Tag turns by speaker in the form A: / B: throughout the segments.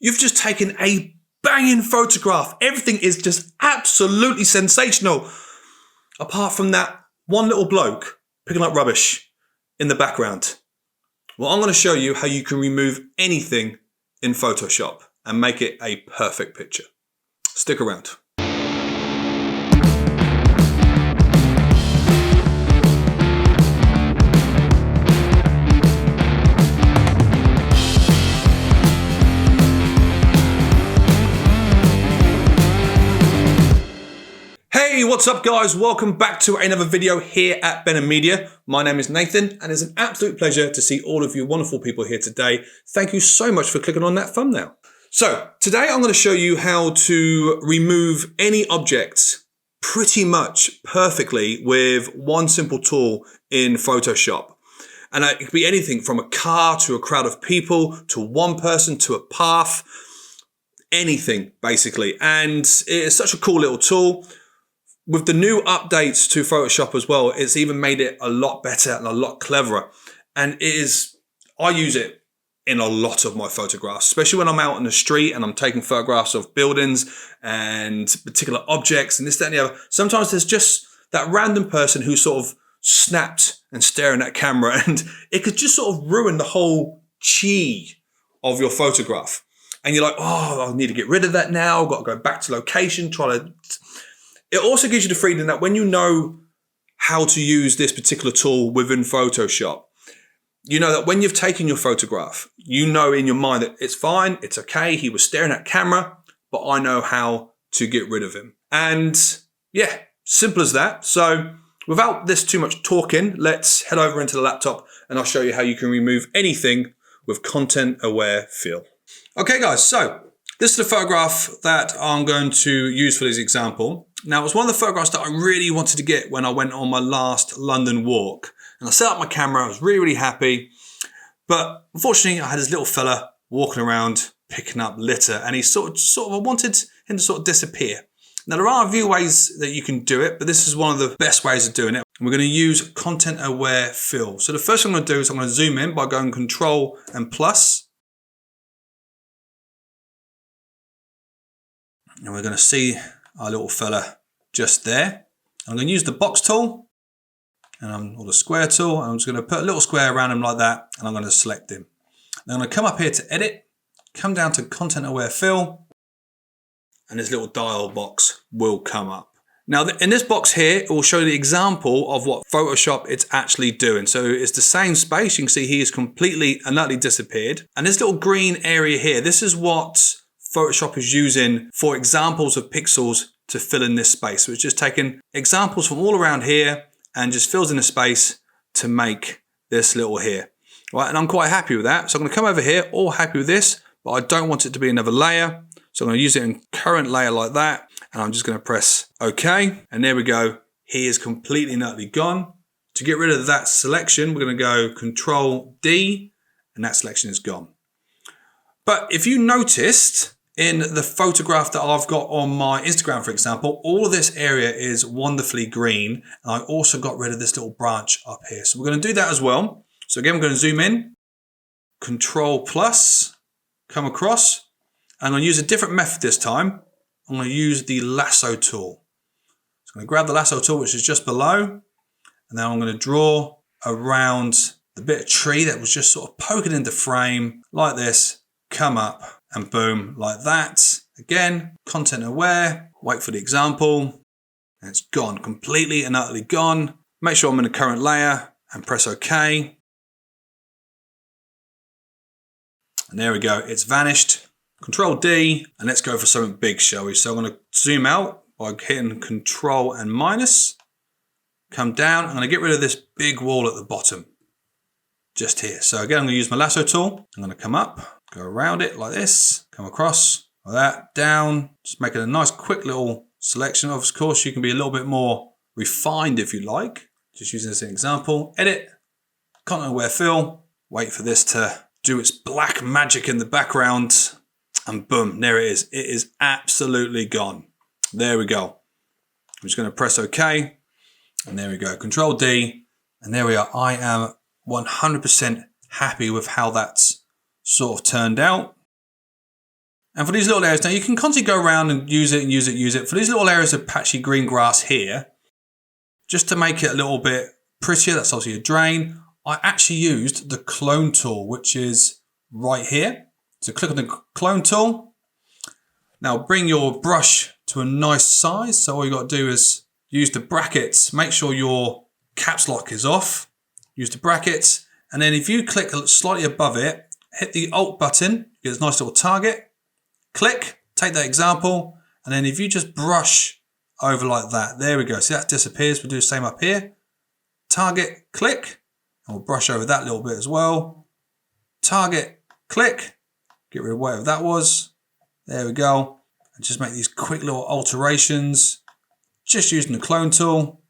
A: You've just taken a banging photograph. Everything is just absolutely sensational. Apart from that one little bloke picking up rubbish in the background. Well, I'm going to show you how you can remove anything in Photoshop and make it a perfect picture. Stick around. Hey, what's up guys? Welcome back to another video here at Benham Media. My name is Nathan and it's an absolute pleasure to see all of you wonderful people here today. Thank you so much for clicking on that thumbnail. So today I'm going to show you how to remove any object pretty much perfectly with one simple tool in Photoshop. And it could be anything from a car to a crowd of people to one person to a path, anything basically. And it's such a cool little tool. With the new updates to Photoshop as well, it's even made it a lot better and a lot cleverer. And I use it in a lot of my photographs, especially when I'm out on the street and I'm taking photographs of buildings and particular objects and this, that, and the other. Sometimes there's just that random person who sort of snapped and staring at camera, and it could just sort of ruin the whole chi of your photograph. And you're like, oh, I need to get rid of that now. I've got to go back to location, It also gives you the freedom that when you know how to use this particular tool within Photoshop, you know that when you've taken your photograph, you know in your mind that it's fine, it's okay, he was staring at camera, but I know how to get rid of him. And yeah, simple as that. So without this too much talking, let's head over into the laptop and I'll show you how you can remove anything with content aware fill. Okay guys, so this is the photograph that I'm going to use for this example. Now, it was one of the photographs that I really wanted to get when I went on my last London walk. And I set up my camera, I was really, really happy. But unfortunately, I had this little fella walking around picking up litter, and I wanted him to sort of disappear. Now, there are a few ways that you can do it, but this is one of the best ways of doing it. We're going to use content aware fill. So the first thing I'm going to do is I'm going to zoom in by going Control and plus. And we're going to see our little fella just there. I'm going to use the box tool or the square tool. And I'm just going to put a little square around him like that. And I'm going to select him. Then I'm going to come up here to edit, come down to content aware fill. And this little dial box will come up. Now in this box here, it will show the example of what Photoshop it's actually doing. So it's the same space. You can see he is completely and utterly disappeared. And this little green area here, this is what Photoshop is using for examples of pixels to fill in this space. So it's just taking examples from all around here and just fills in the space to make this little here. Right, and I'm quite happy with that. So I'm going to come over here, all happy with this, but I don't want it to be another layer. So I'm going to use it in current layer like that. And I'm just going to press OK. And there we go. He is completely and utterly gone. To get rid of that selection, we're going to go Control D, and that selection is gone. But if you noticed, in the photograph that I've got on my Instagram, for example, all of this area is wonderfully green. And I also got rid of this little branch up here. So we're going to do that as well. So again, we're going to zoom in, Control plus, come across. I'm going to use a different method this time. I'm going to use the Lasso Tool. So I'm going to grab the Lasso Tool, which is just below. And then I'm going to draw around the bit of tree that was just sort of poking into frame like this, come up. And boom, like that. Again, content aware, wait for the example. And it's gone, completely and utterly gone. Make sure I'm in the current layer and press OK. And there we go, it's vanished. Control D, and let's go for something big, shall we? So I'm going to zoom out by hitting Control and minus. Come down, I'm going to get rid of this big wall at the bottom. Just here. So again, I'm going to use my lasso tool. I'm going to come up. Go around it like this, come across like that, down, just make it a nice quick little selection. Of course, you can be a little bit more refined if you like. Just using this as an example. Edit, content aware fill, wait for this to do its black magic in the background, and boom, there it is. It is absolutely gone. There we go. I'm just going to press OK, and there we go. Control D, and there we are. I am 100% happy with how that's sort of turned out. And for these little areas, now you can constantly go around and use it and use it, use it. For these little areas of patchy green grass here, just to make it a little bit prettier, that's obviously a drain, I actually used the clone tool, which is right here. So click on the clone tool. Now bring your brush to a nice size. So all you got to do is use the brackets. Make sure your caps lock is off. Use the brackets. And then if you click slightly above it, hit the Alt button, you get a nice little target. Click, take that example. And then if you just brush over like that, there we go. See, that disappears. We'll do the same up here. Target, click. And we'll brush over that little bit as well. Target, click. Get rid of whatever that was. There we go. And just make these quick little alterations. Just using the clone tool.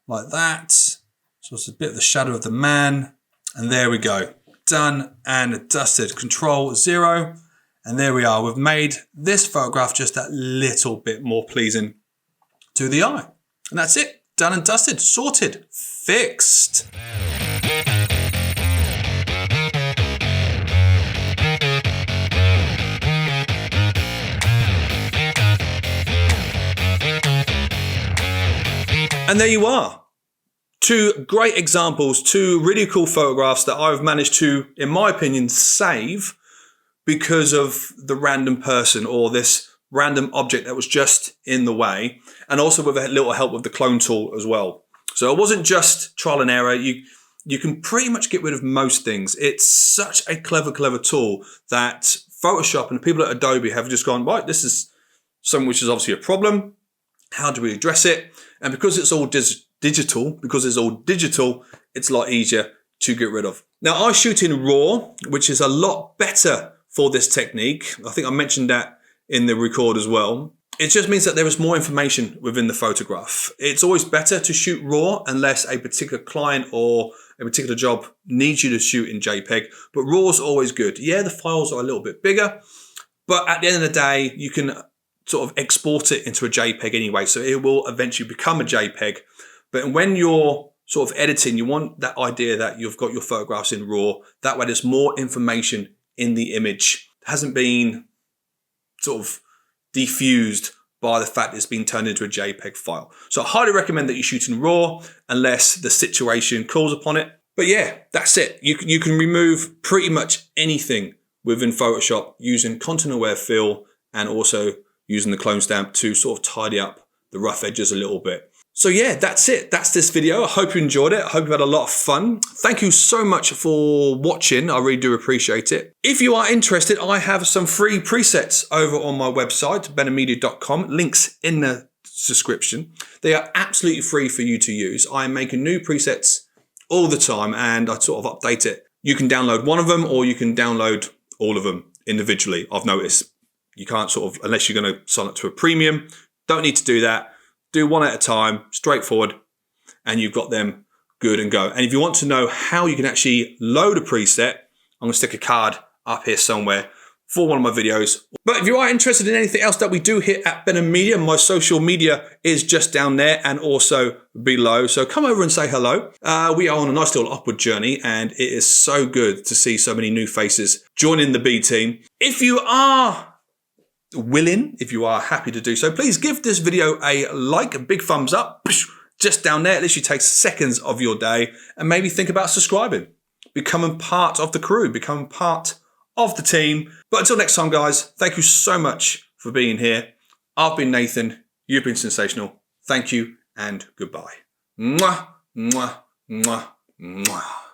A: Like that. So it's a bit of the shadow of the man. And there we go. Done and dusted. Control 0. And there we are. We've made this photograph just that little bit more pleasing to the eye. And that's it. Done and dusted. Sorted. Fixed. And there you are. 2 great examples, 2 really cool photographs that I've managed to, in my opinion, save because of the random person or this random object that was just in the way, and also with a little help with the clone tool as well. So it wasn't just trial and error. You can pretty much get rid of most things. It's such a clever tool that Photoshop and the people at Adobe have just gone, right, this is something which is obviously a problem. How do we address it? And because it's all digital, it's a lot easier to get rid of. Now I shoot in RAW, which is a lot better for this technique. I think I mentioned that in the record as well. It just means that there is more information within the photograph. It's always better to shoot RAW unless a particular client or a particular job needs you to shoot in JPEG, but RAW is always good. Yeah, the files are a little bit bigger, but at the end of the day, you can sort of export it into a JPEG anyway, so it will eventually become a JPEG. But when you're sort of editing, you want that idea that you've got your photographs in RAW. That way there's more information in the image. It hasn't been sort of diffused by the fact it's been turned into a JPEG file. So I highly recommend that you shoot in RAW unless the situation calls upon it. But yeah, that's it. You can remove pretty much anything within Photoshop using content aware fill and also using the clone stamp to sort of tidy up the rough edges a little bit. So yeah, that's it. That's this video. I hope you enjoyed it. I hope you had a lot of fun. Thank you so much for watching. I really do appreciate it. If you are interested, I have some free presets over on my website, benhammedia.com. Links in the description. They are absolutely free for you to use. I am making new presets all the time and I sort of update it. You can download one of them or you can download all of them individually. I've noticed you can't sort of, unless you're going to sign up to a premium, don't need to do that. Do one at a time, straightforward, and you've got them good and go. And if you want to know how you can actually load a preset, I'm going to stick a card up here somewhere for one of my videos. But if you are interested in anything else that we do here at Benham Media, my social media is just down there and also below. So come over and say hello. We are on a nice little upward journey and it is so good to see so many new faces joining the B team. If you are willing, if you are happy to do so, please give this video a like, a big thumbs up, just down there. It literally takes seconds of your day, and maybe think about subscribing, becoming part of the crew, becoming part of the team. But until next time, guys, thank you so much for being here. I've been Nathan. You've been sensational. Thank you and goodbye. Mwah, mwah, mwah, mwah.